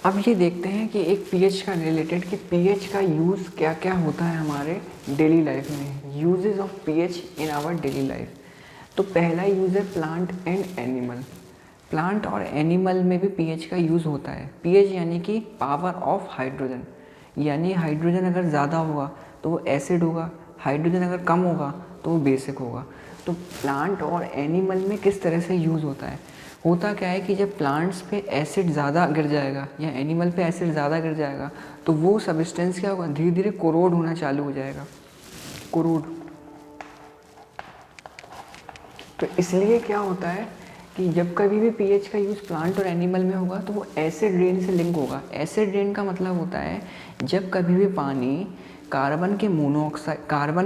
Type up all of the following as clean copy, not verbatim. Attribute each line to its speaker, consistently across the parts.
Speaker 1: अब ये देखते हैं कि एक पीएच का रिलेटेड कि पीएच का यूज़ क्या क्या होता है हमारे डेली लाइफ में, uses of pH in our daily life. तो पहला यूज़ है प्लांट एंड एनिमल। प्लांट और एनिमल में भी पीएच का यूज़ होता है। पीएच यानी कि पावर ऑफ हाइड्रोजन, यानी हाइड्रोजन अगर ज़्यादा होगा तो वो एसिड होगा, हाइड्रोजन अगर कम होगा तो वो बेसिक होगा। तो प्लांट और एनिमल में किस तरह से यूज़ होता है, होता क्या है कि जब प्लांट्स पे एसिड ज़्यादा गिर जाएगा या एनिमल पे एसिड ज़्यादा गिर जाएगा तो वो सब्सटेंस क्या होगा, धीरे धीरे कोरोड होना चालू हो जाएगा, कोरोड। तो इसलिए क्या होता है कि जब कभी भी पीएच का यूज़ प्लांट और एनिमल में होगा तो वो एसिड रेन से लिंक होगा। एसिड रेन का मतलब होता है जब कभी भी पानी कार्बन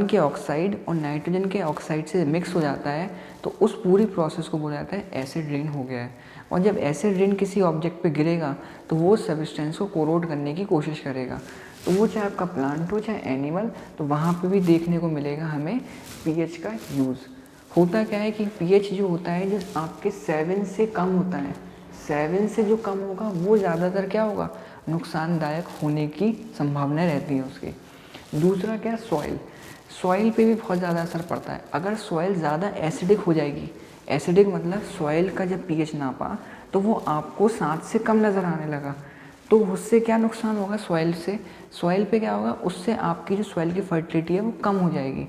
Speaker 1: के ऑक्साइड और नाइट्रोजन के ऑक्साइड से मिक्स हो जाता है तो उस पूरी प्रोसेस को बोला जाता है एसिड रेन हो गया है। और जब एसिड रेन किसी ऑब्जेक्ट पे गिरेगा तो वो सब्सटेंस को कोरोड करने की कोशिश करेगा। तो वो चाहे आपका प्लांट हो चाहे एनिमल, तो वहाँ पे भी देखने को मिलेगा हमें पीएच का यूज़। होता क्या है कि पीएच जो होता है जो आपके 7 से कम होता है, 7 से जो कम होगा वो ज़्यादातर क्या होगा, नुकसानदायक होने की संभावना रहती है उसकी। दूसरा क्या, सॉइल। सॉइल पे भी बहुत ज़्यादा असर पड़ता है। अगर सॉइल ज़्यादा एसिडिक हो जाएगी, एसिडिक मतलब सॉइल का जब पीएच नापा तो वो आपको 7 से कम नज़र आने लगा, तो उससे क्या नुकसान होगा सॉइल से, सॉइल पे क्या होगा, उससे आपकी जो सॉइल की फर्टिलिटी है वो कम हो जाएगी,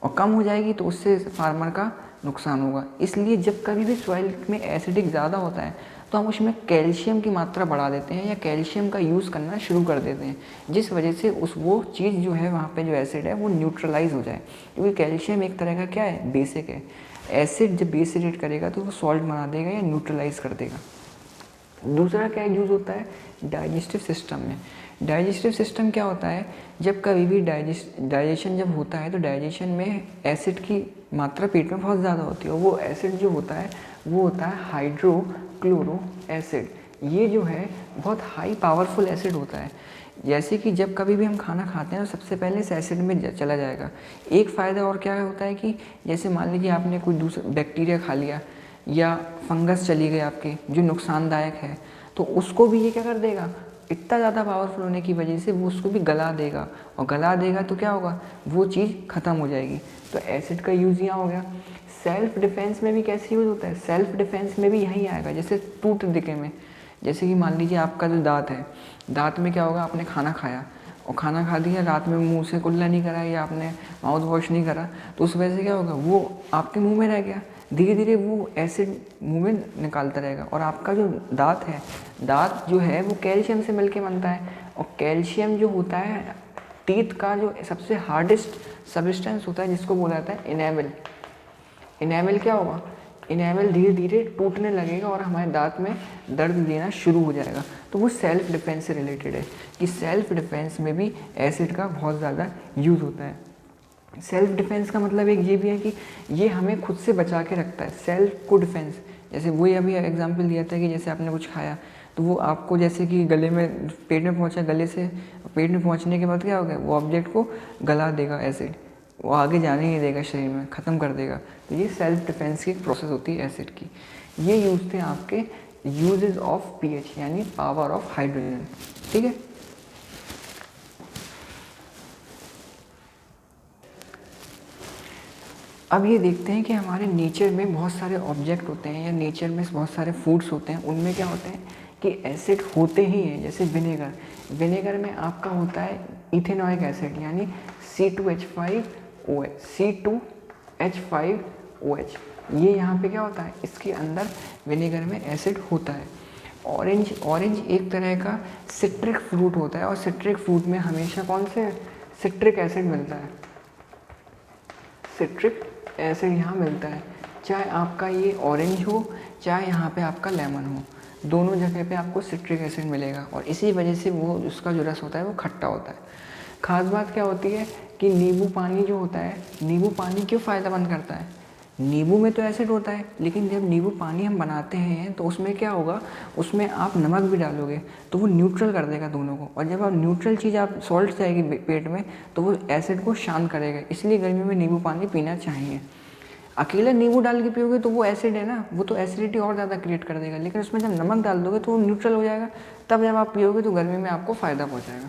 Speaker 1: और कम हो जाएगी तो उससे फार्मर का नुकसान होगा। इसलिए जब कभी भी सॉइल में एसिडिक ज़्यादा होता है तो हम उसमें कैल्शियम की मात्रा बढ़ा देते हैं या कैल्शियम का यूज़ करना शुरू कर देते हैं, जिस वजह से वो चीज़ जो है वहाँ पे जो एसिड है वो न्यूट्रलाइज हो जाए। क्योंकि कैल्शियम एक तरह का क्या है, बेसिक है। एसिड जब बेस रिएक्ट करेगा तो वो सॉल्ट बना देगा या न्यूट्रलाइज कर देगा। दूसरा क्या यूज़ होता है डाइजेस्टिव सिस्टम में। डाइजेस्टिव सिस्टम क्या होता है, जब कभी भी डाइजेशन जब होता है तो डाइजेशन में एसिड की मात्रा पेट में बहुत ज़्यादा होती है, और वो एसिड जो होता है वो होता है हाइड्रोक्लोरो एसिड। ये जो है बहुत हाई पावरफुल एसिड होता है। जैसे कि जब कभी भी हम खाना खाते हैं तो सबसे पहले इस एसिड में चला जाएगा। एक फ़ायदा और क्या होता है कि जैसे मान लीजिए आपने कोई दूसरा बैक्टीरिया खा लिया या फंगस चली गई आपके जो नुकसानदायक है, तो उसको भी ये क्या कर देगा, इतना ज़्यादा पावरफुल होने की वजह से वो उसको भी गला देगा, और गला देगा तो क्या होगा, वो चीज़ ख़त्म हो जाएगी। तो एसिड का यूज़ यहाँ हो गया। सेल्फ डिफेंस में भी कैसे यूज़ होता है, सेल्फ डिफेंस में भी यही आएगा। जैसे टूथ दिखे में, जैसे कि मान लीजिए आपका जो दांत है, दांत में क्या होगा, आपने खाना खाया और खाना खा दिया, रात में मुंह से कुल्ला नहीं करा या आपने माउथ वॉश नहीं करा, तो उस वजह से क्या होगा, वो आपके मुंह में रह गया, धीरे धीरे वो एसिड मुंह में निकालता रहेगा। और आपका जो दांत है, दांत जो है वो कैल्शियम से मिलके बनता है, और कैल्शियम जो होता है टीथ का जो सबसे हार्डेस्ट सब्सटेंस होता है जिसको बोला जाता है इनेमल। इनेमल क्या होगा, इनेमल धीरे धीरे टूटने लगेगा और हमारे दांत में दर्द देना शुरू हो जाएगा। तो वो सेल्फ डिफेंस से रिलेटेड है कि सेल्फ डिफेंस में भी एसिड का बहुत ज़्यादा यूज़ होता है। सेल्फ डिफेंस का मतलब एक ये भी है कि ये हमें खुद से बचा के रखता है, सेल्फ को डिफेंस। जैसे वही अभी एग्जांपल दिया था कि जैसे आपने कुछ खाया तो वो आपको जैसे कि गले में, पेट में पहुंचा, गले से पेट में पहुंचने के बाद क्या हो गया, वो ऑब्जेक्ट को गला देगा एसिड, वो आगे जाने नहीं देगा, शरीर में ख़त्म कर देगा। तो ये सेल्फ डिफेंस की एक प्रोसेस होती है एसिड की। ये यूज़ थे आपके यूजेस ऑफ पीएच यानी पावर ऑफ हाइड्रोजन। ठीक है, अब ये देखते हैं कि हमारे नेचर में बहुत सारे ऑब्जेक्ट होते हैं या नेचर में बहुत सारे फूड्स होते हैं, उनमें क्या होते हैं कि एसिड होते ही हैं। जैसे विनेगर, विनेगर में आपका होता है इथेनॉइक एसिड यानी C2H5OH, C2H5OH। ये यहाँ पे क्या होता है, इसके अंदर विनेगर में एसिड होता है। ऑरेंज, ऑरेंज एक तरह का सिट्रिक फ्रूट होता है, और सिट्रिक फ्रूट में हमेशा कौन से सिट्रिक एसिड मिलता है, सिट्रिक एसिड यहाँ मिलता है। चाहे आपका ये ऑरेंज हो चाहे यहाँ पे आपका लेमन हो, दोनों जगह पे आपको सिट्रिक एसिड मिलेगा, और इसी वजह से वो उसका जो रस होता है वो खट्टा होता है। खास बात क्या होती है कि नींबू पानी जो होता है, नींबू पानी क्यों फ़ायदेमंद करता है, नींबू में तो एसिड होता है, लेकिन जब नींबू पानी हम बनाते हैं तो उसमें क्या होगा, उसमें आप नमक भी डालोगे तो वो न्यूट्रल कर देगा दोनों को, और जब आप न्यूट्रल चीज़ आप सॉल्ट जाएगी पेट में तो वो एसिड को शांत करेगा। इसलिए गर्मी में नींबू पानी पीना चाहिए। अकेला नींबू डाल के पियोगे तो वो एसिड है ना, वो तो एसिडिटी और ज़्यादा क्रिएट कर देगा, लेकिन उसमें जब नमक डाल दोगे तो वो न्यूट्रल हो जाएगा, तब जब आप पियोगे तो गर्मी में आपको फ़ायदा पहुँचाएगा।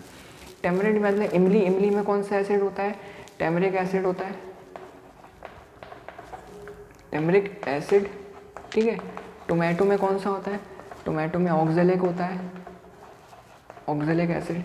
Speaker 1: टेमरिंड मतलब इमली, इमली में कौन सा एसिड होता है? टेमरिक एसिड होता है, टेमरिक एसिड, ठीक है। टोमेटो में कौन सा होता है? टोमेटो में ऑक्जेलिक होता है, oxalic acid.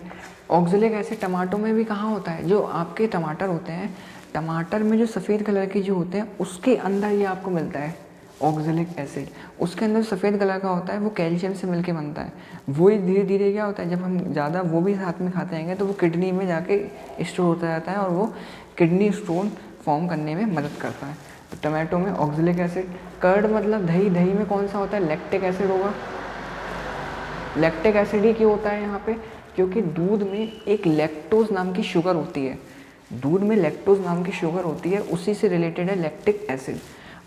Speaker 1: Oxalic acid tomato में भी कहाँ होता है? जो आपके टमाटर होते हैं, टमाटर में जो सफ़ेद कलर के जो होते हैं उसके अंदर ये आपको मिलता है ऑक्जेलिक एसिड। उसके अंदर सफ़ेद कलर का होता है, वो कैल्शियम से मिलके बनता है। वो धीरे धीरे क्या होता है, जब हम ज़्यादा वो भी साथ में खाते हैं तो वो किडनी में जाके स्टोर होता जाता है और वो किडनी स्टोन फॉर्म करने में मदद करता है। तो टमाटो में ऑक्जेलिक एसिड। कर्ड मतलब दही, दही में कौन सा होता है? लैक्टिक एसिड होगा। लैक्टिक एसिड ही क्यों होता है यहाँ पे? क्योंकि दूध में एक लैक्टोज नाम की शुगर होती है, दूध में लैक्टोज नाम की शुगर होती है, उसी से रिलेटेड है लैक्टिक एसिड।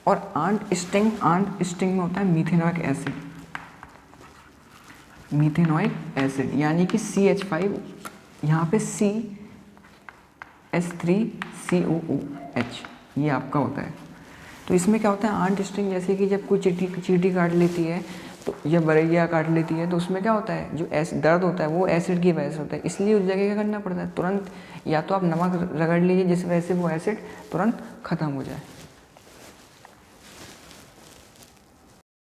Speaker 1: और आंट स्टिंग, आंट स्टिंग में होता है मीथेनॉइक एसिड, मीथेनॉइक एसिड यानी कि CH5, यहाँ पे CH3COOH ये आपका होता है। तो इसमें क्या होता है, आंट स्टिंग जैसे कि जब कोई चींटी काट लेती है तो या बरैया काट लेती है तो उसमें क्या होता है, जो दर्द होता है वो एसिड की वजह से होता है, इसलिए उस जगह क्या करना पड़ता है, तुरंत या तो आप नमक रगड़ लीजिए जिस वजह से वो एसिड तुरंत ख़त्म हो जाए।